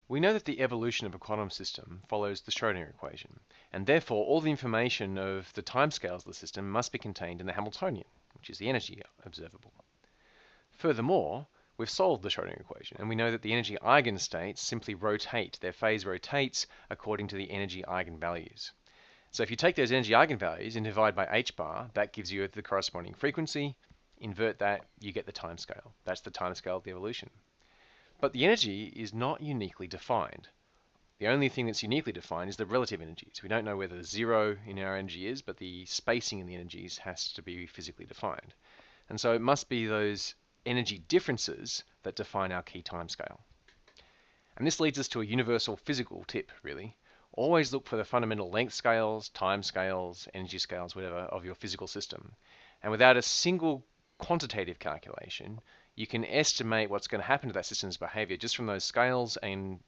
We know that the evolution of a quantum system follows the Schrödinger equation, and therefore all the information of the timescales of the system must be contained in the Hamiltonian, which is the energy observable. Furthermore, we've solved the Schrödinger equation, and we know that the energy eigenstates simply rotate. Their phase rotates according to the energy eigenvalues. So if you take those energy eigenvalues and divide by h bar, that gives you the corresponding frequency. Invert that, you get the timescale. That's the timescale of the evolution. But the energy is not uniquely defined. The only thing that's uniquely defined is the relative energies. We don't know whether zero in our energy is, but the spacing in the energies has to be physically defined. And so it must be those energy differences that define our key timescale. And this leads us to a universal physical tip, really. Always look for the fundamental length scales, time scales, energy scales, whatever, of your physical system. And without a single quantitative calculation, you can estimate what's going to happen to that system's behavior just from those scales and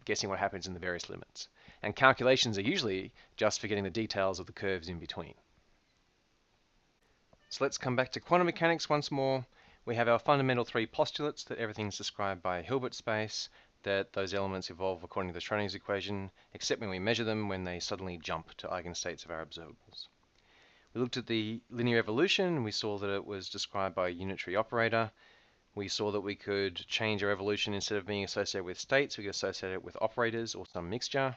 guessing what happens in the various limits. And calculations are usually just for getting the details of the curves in between. So let's come back to quantum mechanics once more. We have our fundamental three postulates that everything's described by a Hilbert space, that those elements evolve according to the Schrödinger's equation, except when we measure them, when they suddenly jump to eigenstates of our observables. We looked at the linear evolution, and we saw that it was described by a unitary operator. We saw that we could change our evolution. Instead of being associated with states, we could associate it with operators or some mixture.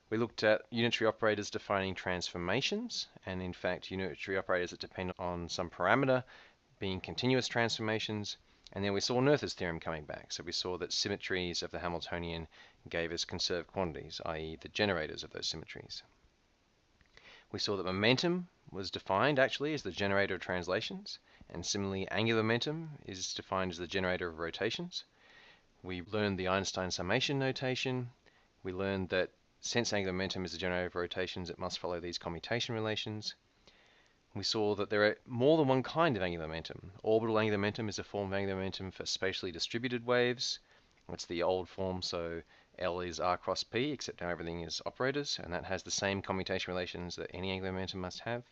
We looked at unitary operators defining transformations, and in fact unitary operators that depend on some parameter being continuous transformations. And then we saw Noether's theorem coming back. So we saw that symmetries of the Hamiltonian gave us conserved quantities, i.e. the generators of those symmetries. We saw that momentum was defined actually as the generator of translations, and similarly angular momentum is defined as the generator of rotations. We learned the Einstein summation notation. We learned that since angular momentum is the generator of rotations, it must follow these commutation relations. We saw that there are more than one kind of angular momentum. Orbital angular momentum is a form of angular momentum for spatially distributed waves. It's the old form, so L is R cross P, except now everything is operators, and that has the same commutation relations that any angular momentum must have.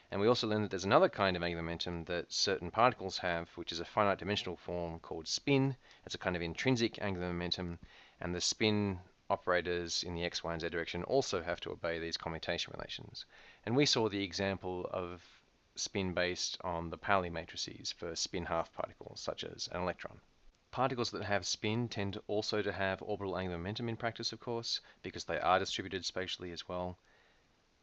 And we also learned that there's another kind of angular momentum that certain particles have, which is a finite dimensional form called spin. It's a kind of intrinsic angular momentum, and the spin operators in the x, y, and z direction also have to obey these commutation relations. And we saw the example of spin based on the Pauli matrices for spin half particles, such as an electron. Particles that have spin tend also to have orbital angular momentum in practice, of course, because they are distributed spatially as well.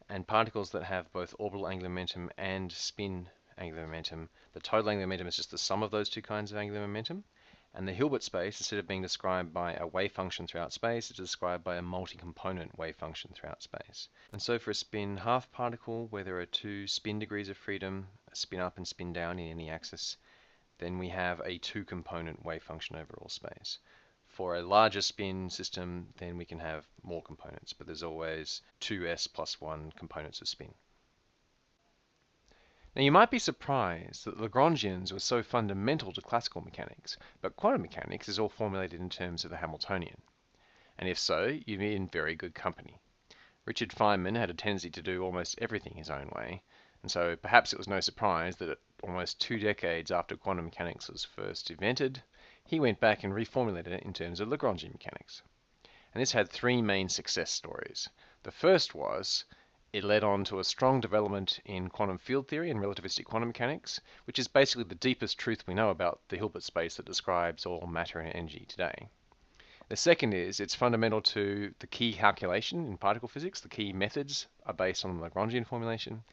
And particles that have both orbital angular momentum and spin angular momentum, the total angular momentum is just the sum of those two kinds of angular momentum. And the Hilbert space, instead of being described by a wave function throughout space, it's described by a multi-component wave function throughout space. And so for a spin half particle, where there are two spin degrees of freedom, a spin up and spin down in any axis, then we have a two-component wave function over all space. For a larger spin system, then we can have more components, but there's always 2s plus 1 components of spin. Now you might be surprised that Lagrangians were so fundamental to classical mechanics, but quantum mechanics is all formulated in terms of the Hamiltonian. And if so, you're in very good company. Richard Feynman had a tendency to do almost everything his own way, and so perhaps it was no surprise that almost 2 decades after quantum mechanics was first invented, he went back and reformulated it in terms of Lagrangian mechanics. And this had 3 main success stories. The first was it led on to a strong development in quantum field theory and relativistic quantum mechanics, which is basically the deepest truth we know about the Hilbert space that describes all matter and energy today. The second is it's fundamental to the key calculation in particle physics. The key methods are based on the Lagrangian formulation.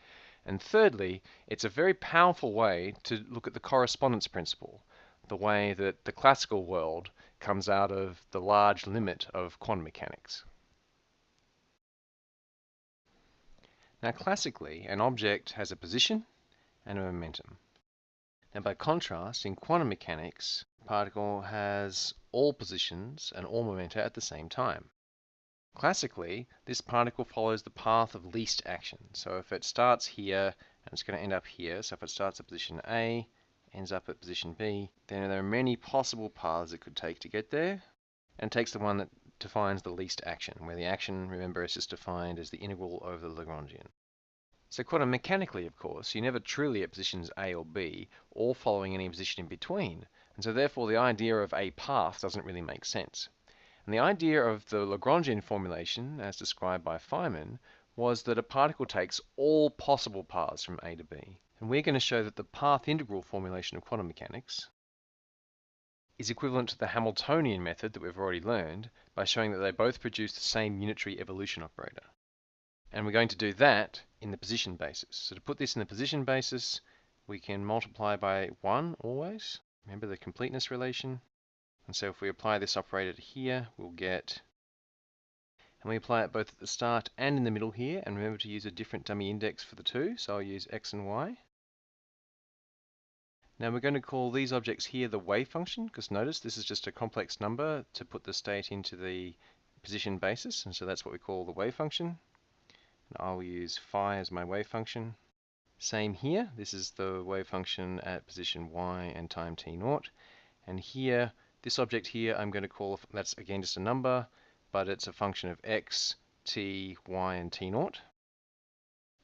And thirdly, it's a very powerful way to look at the correspondence principle, the way that the classical world comes out of the large limit of quantum mechanics. Now classically, an object has a position and a momentum. Now by contrast, in quantum mechanics, a particle has all positions and all momenta at the same time. Classically, this particle follows the path of least action. So if it starts here and it's going to end up here, so if it starts at position A, ends up at position B, then there are many possible paths it could take to get there, and takes the one that defines the least action, where the action, remember, is just defined as the integral over the Lagrangian. So quantum mechanically, of course, you're never truly at positions A or B, or following any position in between, and so therefore the idea of a path doesn't really make sense. And the idea of the Lagrangian formulation, as described by Feynman, was that a particle takes all possible paths from A to B. And we're going to show that the path integral formulation of quantum mechanics is equivalent to the Hamiltonian method that we've already learned by showing that they both produce the same unitary evolution operator. And we're going to do that in the position basis. So to put this in the position basis, we can multiply by 1 always. Remember the completeness relation. And so if we apply this operator to here, we'll get, and we apply it both at the start and in the middle here, and remember to use a different dummy index for the two, so I'll use x and y. Now we're going to call these objects here the wave function, because notice this is just a complex number to put the state into the position basis, and so that's what we call the wave function. And I'll use phi as my wave function. Same here, this is the wave function at position y and time t0. And here, this object here, I'm going to call, that's again just a number, but it's a function of x, t, y, and t0.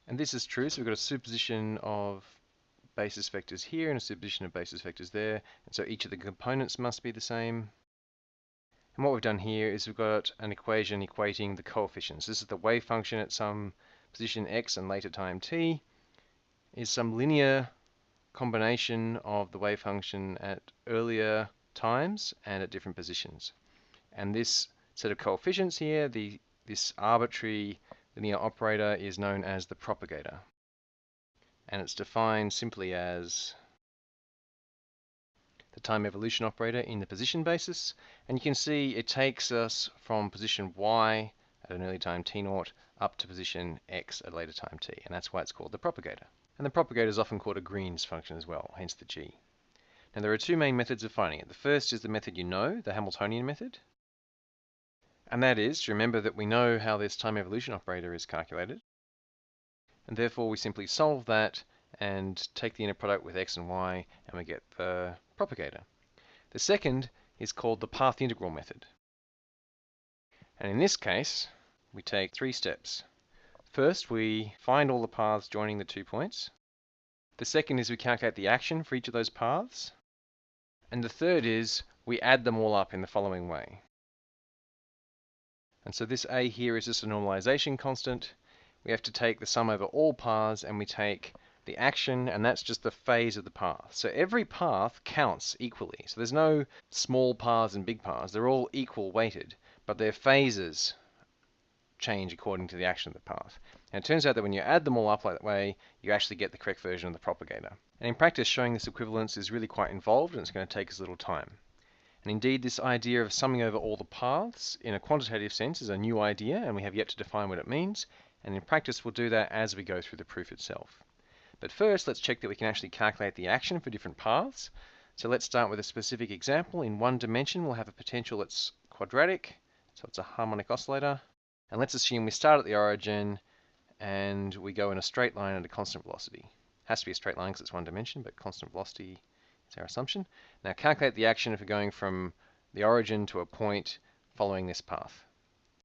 And this is true, so we've got a superposition of basis vectors here and a superposition of basis vectors there. And so each of the components must be the same. And what we've done here is we've got an equation equating the coefficients. This is the wave function at some position x and later time t, is some linear combination of the wave function at earlier times and at different positions. And this set of coefficients here, this arbitrary linear operator, is known as the propagator. And it's defined simply as the time evolution operator in the position basis. And you can see it takes us from position y at an early time t0 up to position x at a later time t. And that's why it's called the propagator. And the propagator is often called a Green's function as well, hence the g. Now there are two main methods of finding it. The first is the method you know, the Hamiltonian method. And that is to remember that we know how this time evolution operator is calculated. And therefore we simply solve that and take the inner product with x and y, and we get the propagator. The second is called the path integral method. And in this case, we take 3 steps. First, we find all the paths joining the 2 points. The second is we calculate the action for each of those paths. And the third is we add them all up in the following way. And so this a here is just a normalization constant. We have to take the sum over all paths, and we take the action, and that's just the phase of the path. So every path counts equally. So there's no small paths and big paths. They're all equal weighted, but their phases change according to the action of the path. And it turns out that when you add them all up like that way, you actually get the correct version of the propagator. And in practice, showing this equivalence is really quite involved, and it's going to take us a little time. And indeed, this idea of summing over all the paths in a quantitative sense is a new idea, and we have yet to define what it means. And in practice, we'll do that as we go through the proof itself. But first, let's check that we can actually calculate the action for different paths. So let's start with a specific example. In one dimension, we'll have a potential that's quadratic, so it's a harmonic oscillator. And let's assume we start at the origin and we go in a straight line at a constant velocity. It has to be a straight line because it's one dimension, but constant velocity is our assumption. Now calculate the action if we're going from the origin to a point following this path.